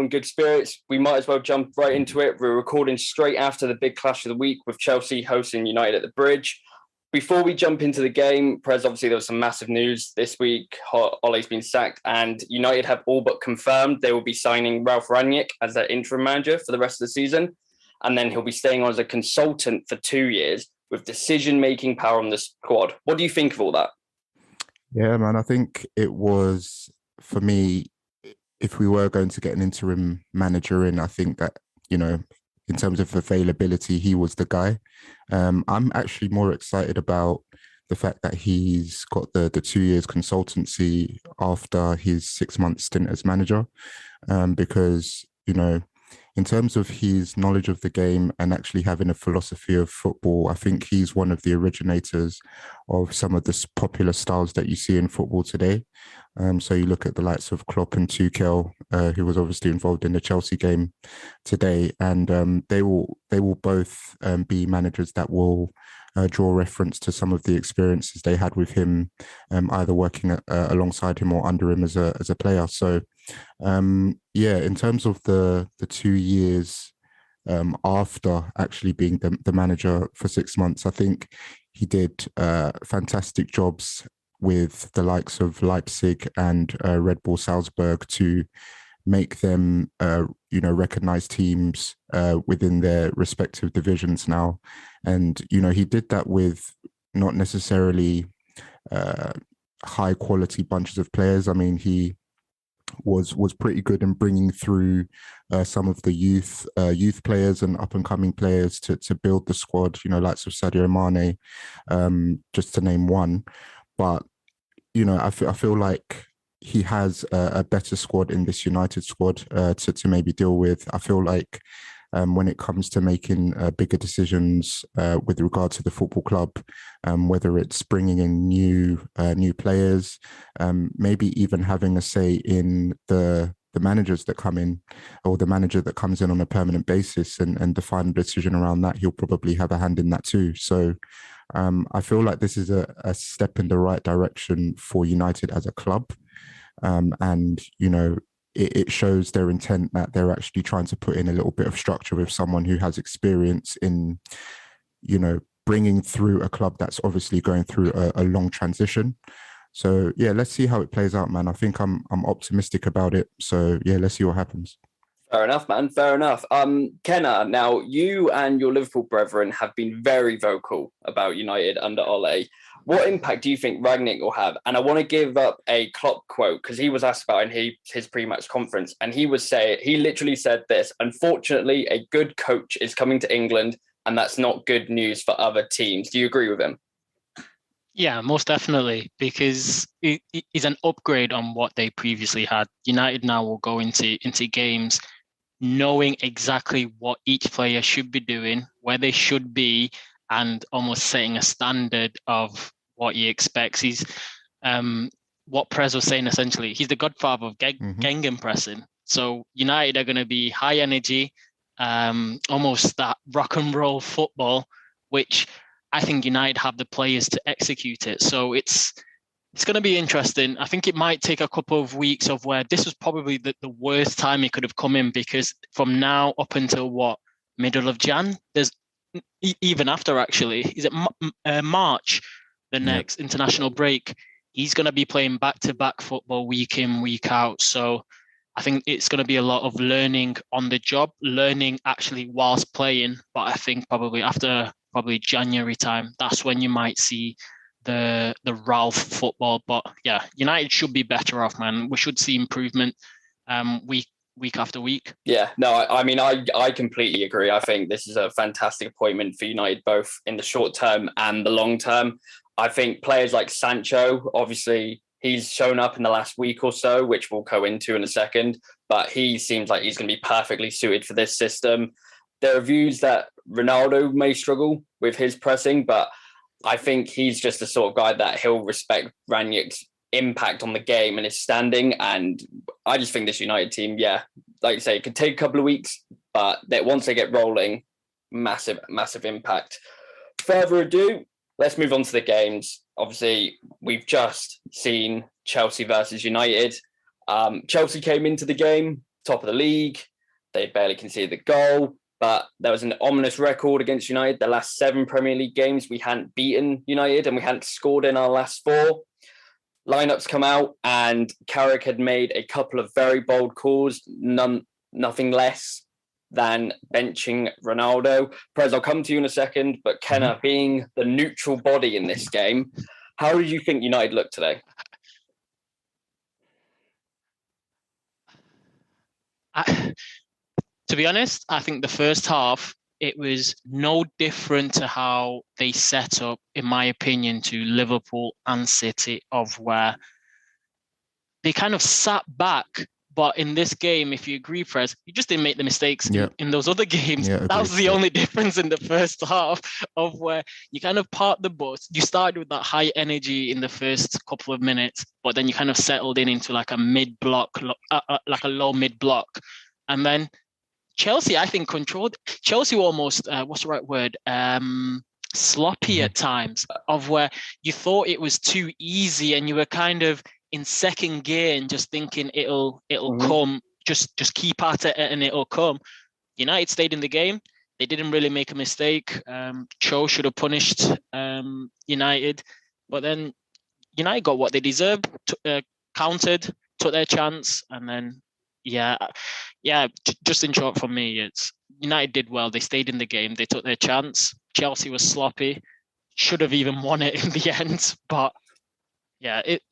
in good spirits. We might as well jump right into it. We're recording straight after the big clash of the week with Chelsea hosting United at the Bridge. Before we jump into the game, Prez, obviously there was some massive news this week. Ole's been sacked and United have all but confirmed they will be signing Ralf Rangnick as their interim manager for the rest of the season. And then he'll be staying on as a consultant for 2 years with decision-making power on the squad. What do you think of all that? Yeah, man, I think it was, for me, if we were going to get an interim manager in, I think that, in terms of availability, he was the guy. I'm actually more excited about the fact that he's got the 2 years consultancy after his 6-month stint as manager, because, in terms of his knowledge of the game and actually having a philosophy of football, I think he's one of the originators of some of the popular styles that you see in football today. So you look at the likes of Klopp and Tuchel, who was obviously involved in the Chelsea game today, and they will both be managers that will draw reference to some of the experiences they had with him, either working alongside him or under him as a player. So, in terms of the 2 years after actually being the manager for 6 months, I think he did fantastic jobs with the likes of Leipzig and Red Bull Salzburg to make them, recognize teams within their respective divisions now. And, he did that with not necessarily high quality bunches of players. I mean, he was pretty good in bringing through some of the youth players and up and coming players to build the squad, likes of Sadio Mane, just to name one. But, I feel like he has a better squad in this United squad to maybe deal with. I feel like when it comes to making bigger decisions with regard to the football club, whether it's bringing in new players, maybe even having a say in the managers that come in, or the manager that comes in on a permanent basis, and the final decision around that, he'll probably have a hand in that too. So I feel like this is a step in the right direction for United as a club. And, it shows their intent that they're actually trying to put in a little bit of structure with someone who has experience in, bringing through a club that's obviously going through a long transition. So, yeah, let's see how it plays out, man. I think I'm optimistic about it. So, yeah, let's see what happens. Fair enough, man. Fair enough. Kenna, now you and your Liverpool brethren have been very vocal about United under Ole. What impact do you think Rangnick will have? And I want to give up a Klopp quote, because he was asked about in his pre-match conference, and he literally said this: "Unfortunately, a good coach is coming to England, and that's not good news for other teams." Do you agree with him? Yeah, most definitely, because it is an upgrade on what they previously had. United now will go into games knowing exactly what each player should be doing, where they should be, and almost setting a standard of what he expects. He's what Prez was saying, essentially, he's the godfather of gegenpressing. So United are going to be high energy, almost that rock and roll football, which I think United have the players to execute it. So it's going to be interesting. I think it might take a couple of weeks of where this was probably the worst time he could have come in, because from now up until middle of Jan, there's even after, actually, is it March, the next international break, he's going to be playing back-to-back football week in, week out. So I think it's going to be a lot of learning on the job, learning actually whilst playing. But I think probably after January time, that's when you might see the Ralf football. But yeah, United should be better off, man. We should see improvement week after week. Yeah, no, I mean, I completely agree. I think this is a fantastic appointment for United, both in the short term and the long term. I think players like Sancho, obviously, he's shown up in the last week or so, which we'll go into in a second, but he seems like he's going to be perfectly suited for this system. There are views that Ronaldo may struggle with his pressing, but I think he's just the sort of guy that he'll respect Rangnick's impact on the game and his standing. And I just think this United team, yeah, like you say, it could take a couple of weeks, but that once they get rolling, massive impact. Further ado, let's move on to the games. Obviously, we've just seen Chelsea versus United. Chelsea came into the game top of the league. They barely conceded the goal, but there was an ominous record against United. The last 7 Premier League games, we hadn't beaten United and we hadn't scored in our last 4. Lineups come out and Carrick had made a couple of very bold calls, nothing less than benching Ronaldo. Perez, I'll come to you in a second, but Kenna, being the neutral body in this game, how did you think United looked today? To be honest, I think the first half, it was no different to how they set up, in my opinion, to Liverpool and City, of where they kind of sat back. But in this game, if you agree, Prez, you just didn't make the mistakes in those other games. That was the only difference in the first half, of where you kind of parked the bus. You started with that high energy in the first couple of minutes, but then you kind of settled into like a mid-block, like a low mid-block. And then Chelsea, I think, controlled. Chelsea were almost, what's the right word? Sloppy at times, of where you thought it was too easy and you were kind of in second gear and just thinking it'll come, just keep at it and it'll come. United stayed in the game. They didn't really make a mistake. Cho should have punished United, but then United got what they deserved, countered, took their chance, and then just in short for me, it's United did well. They stayed in the game. They took their chance. Chelsea was sloppy. Should have even won it in the end, but yeah, it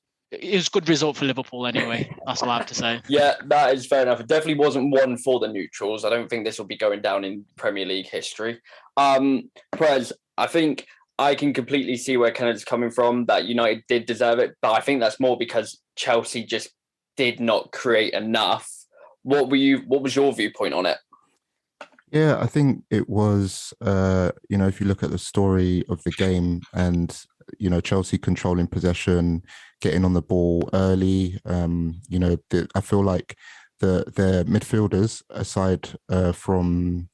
was a good result for Liverpool anyway. That's all I have to say. Yeah, that is fair enough. It definitely wasn't one for the neutrals. I don't think this will be going down in Premier League history. Perez, I think I can completely see where Kenneth's coming from, that United did deserve it, but I think that's more because Chelsea just did not create enough. What was your viewpoint on it? Yeah, I think it was, if you look at the story of the game and, Chelsea controlling possession, getting on the ball early, I feel like their midfielders, aside from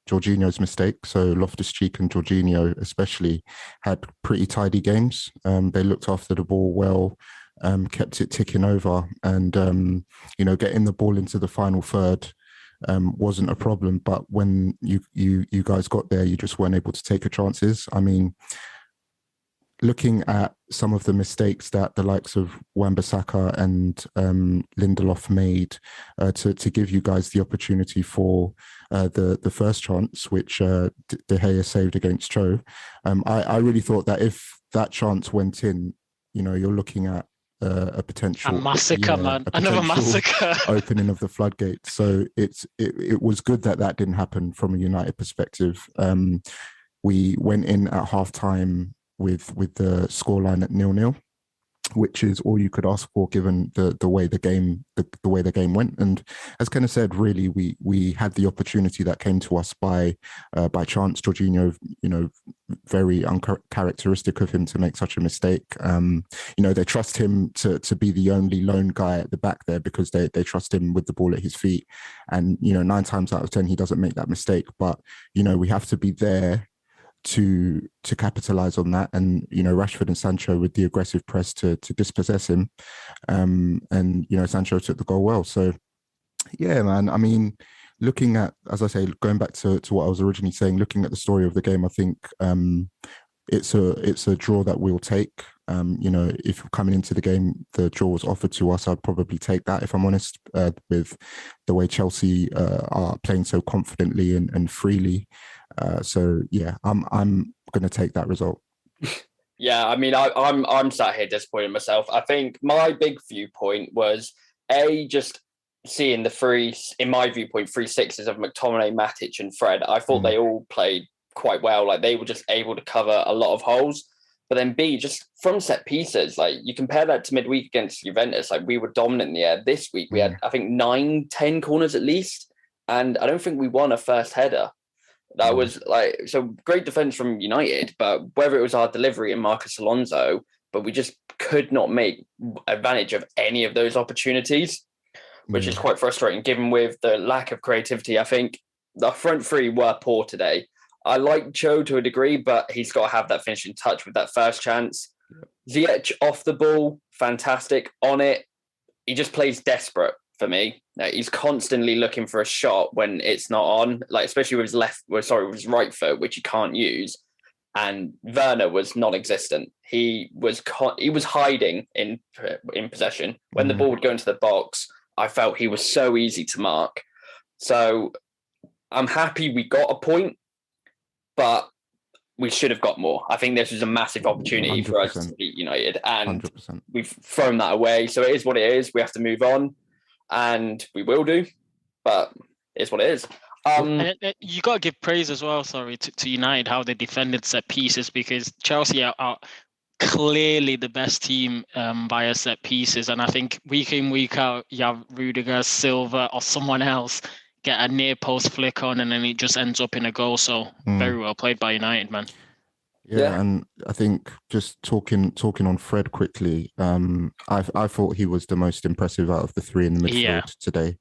Jorginho's mistake, so Loftus-Cheek and Jorginho especially, had pretty tidy games. They looked after the ball well, kept it ticking over, and, getting the ball into the final third wasn't a problem. But when you guys got there, you just weren't able to take your chances. I mean, looking at some of the mistakes that the likes of Wan-Bissaka and Lindelof made to give you guys the opportunity for the first chance, which De Gea saved against Cho, I really thought that if that chance went in, you're looking at a potential massacre, man. Another massacre. Opening of the floodgates. So it was good that didn't happen from a United perspective. We went in at half time with the scoreline at 0-0, which is all you could ask for given the way the game went. And as Kenneth said, really we had the opportunity that came to us by chance. Jorginho, very uncharacteristic of him to make such a mistake. They trust him to be the only lone guy at the back there because they trust him with the ball at his feet. And 9 times out of 10 he doesn't make that mistake. But we have to be there to capitalize on that, and Rashford and Sancho with the aggressive press to dispossess him, and Sancho took the goal well. So yeah, man, I mean, looking at, as I say, going back to what I was originally saying, looking at the story of the game, I think it's a draw that we'll take. If coming into the game the draw was offered to us, I'd probably take that, if I'm honest, with the way Chelsea are playing so confidently and freely. So yeah, I'm going to take that result. Yeah, I mean, I'm sat here disappointed myself. I think my big viewpoint was just seeing in my viewpoint, 3 sixes of McTominay, Matic, and Fred. I thought they all played quite well. Like, they were just able to cover a lot of holes. But then B, just from set pieces, like, you compare that to midweek against Juventus, like, we were dominant in the air. This week we had, I think, 9-10 corners at least, and I don't think we won a first header. That was so great defense from United, but whether it was our delivery and Marcus Alonso, but we just could not make advantage of any of those opportunities, which is quite frustrating given with the lack of creativity. I think the front three were poor today. I like Cho to a degree, but he's got to have that finishing touch with that first chance. Ziyech off the ball, fantastic. On it, he just plays desperate. for me. He's constantly looking for a shot when it's not on, like especially with his right foot, which he can't use. And Werner was non-existent. He was hiding in possession. When the ball would go into the box, I felt he was so easy to mark. So I'm happy we got a point, but we should have got more. I think this was a massive opportunity 100%. for us to beat United, and 100%. we've thrown that away. So it is what it is. We have to move on, and we will do, but it's what it is. You got to give praise as well, to United, how they defended set pieces, because Chelsea are clearly the best team via set pieces. And I think week in, week out, you have Rudiger, Silva, or someone else get a near post flick on, and then it just ends up in a goal. So very well played by United, man. Yeah, and I think just talking on Fred quickly, I thought he was the most impressive out of the three in the midfield today.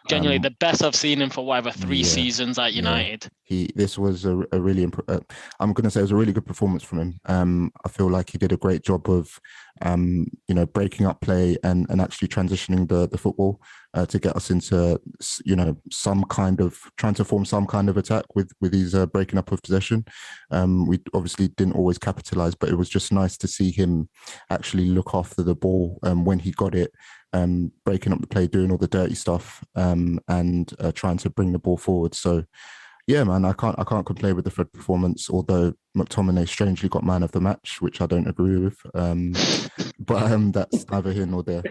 Genuinely the best I've seen him for 3 seasons at United. This was a really I'm going to say it was a really good performance from him. I feel like he did a great job of breaking up play and actually transitioning the football to get us into some kind of trying to form some kind of attack with his breaking up of possession. We obviously didn't always capitalize, but it was just nice to see him actually look after the ball when he got it, breaking up the play, doing all the dirty stuff, and trying to bring the ball forward. So yeah, man, I can't complain with the Fred performance, although McTominay strangely got man of the match, which I don't agree with. But that's neither here nor there.